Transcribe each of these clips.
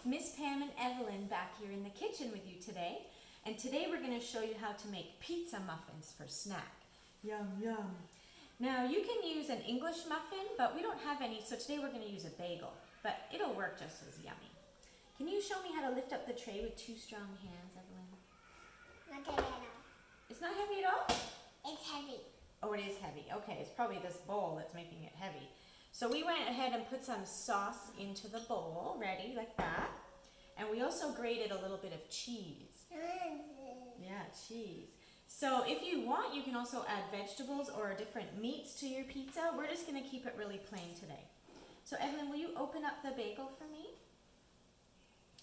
Miss Pam and Evelyn back here in the kitchen with you today. And today we're going to show you how to make pizza muffins for snack. Yum, yum. Now you can use an English muffin, but we don't have any, so today we're going to use a bagel. But it'll work just as yummy. Can you show me how to lift up the tray with two strong hands, Evelyn? Not heavy at all. It's not heavy at all? It's heavy. Oh, it is heavy. Okay, it's probably this bowl that's making it heavy. So we went ahead and put some sauce into the bowl, ready, like that. And we also grated a little bit of cheese. Yeah, cheese. So if you want, you can also add vegetables or different meats to your pizza. We're just going to keep it really plain today. So Evelyn, will you open up the bagel for me?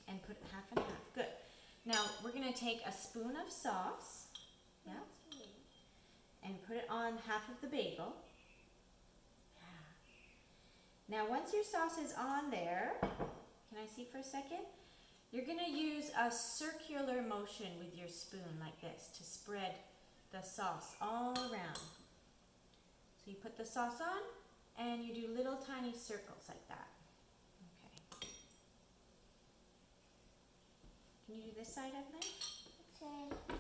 And put it half and half. Good. Now we're going to take a spoon of sauce. Yeah. And put it on half of the bagel. Yeah. Now once your sauce is on there, can I see for a second? You're going to use a circular motion with your spoon like this to spread the sauce all around. So you put the sauce on and you do little tiny circles like that. Okay. Can you do this side, Evelyn? Okay.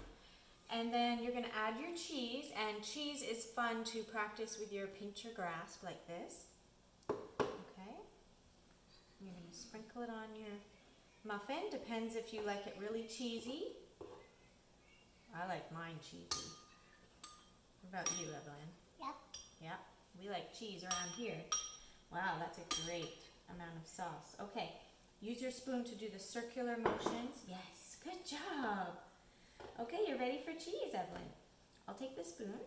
And then you're going to add your cheese, and cheese is fun to practice with your pincher grasp like this. Okay. You're going to sprinkle it on your muffin. Depends if you like it really cheesy. I like mine cheesy. What about you, Evelyn? Yep. Yep. We like cheese around here. Wow, that's a great amount of sauce. Okay. Use your spoon to do the circular motions. Yes. Good job. Okay, you're ready for cheese, Evelyn. I'll take the spoon.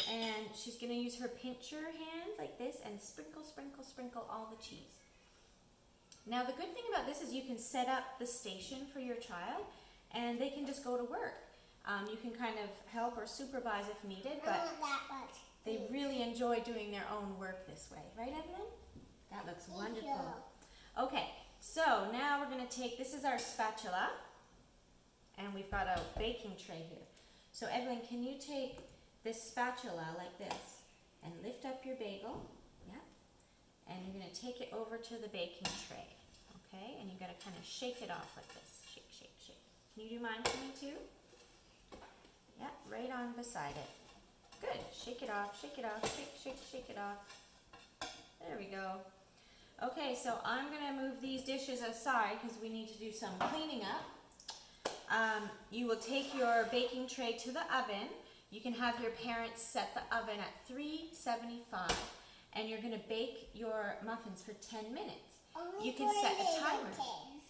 And she's going to use her pincher hand like this and sprinkle, sprinkle, sprinkle all the cheese. Now the good thing about this is you can set up the station for your child and they can just go to work. You can kind of help or supervise if needed, but they really enjoy doing their own work this way. Right, Evelyn? That looks wonderful. Okay, so now we're going to take, this is our spatula, and we've got a baking tray here. So Evelyn, can you take this spatula like this and lift up your bagel? Yeah. And you're going to take it over to the baking tray, okay? And you've got to kind of shake it off like this. Shake, shake, shake. Can you do mine for me too? Yeah, right on beside it. Good. Shake it off, shake it off, shake, shake, shake it off. There we go. Okay, so I'm going to move these dishes aside because we need to do some cleaning up. You will take your baking tray to the oven. You can have your parents set the oven at 375. And you're going to bake your muffins for 10 minutes. Only you can set a timer. Kids.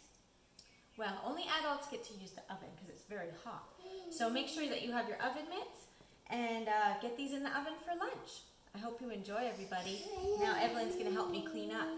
Well, only adults get to use the oven because it's very hot. So make sure that you have your oven mitts and get these in the oven for lunch. I hope you enjoy, everybody. Now Evelyn's going to help me clean up.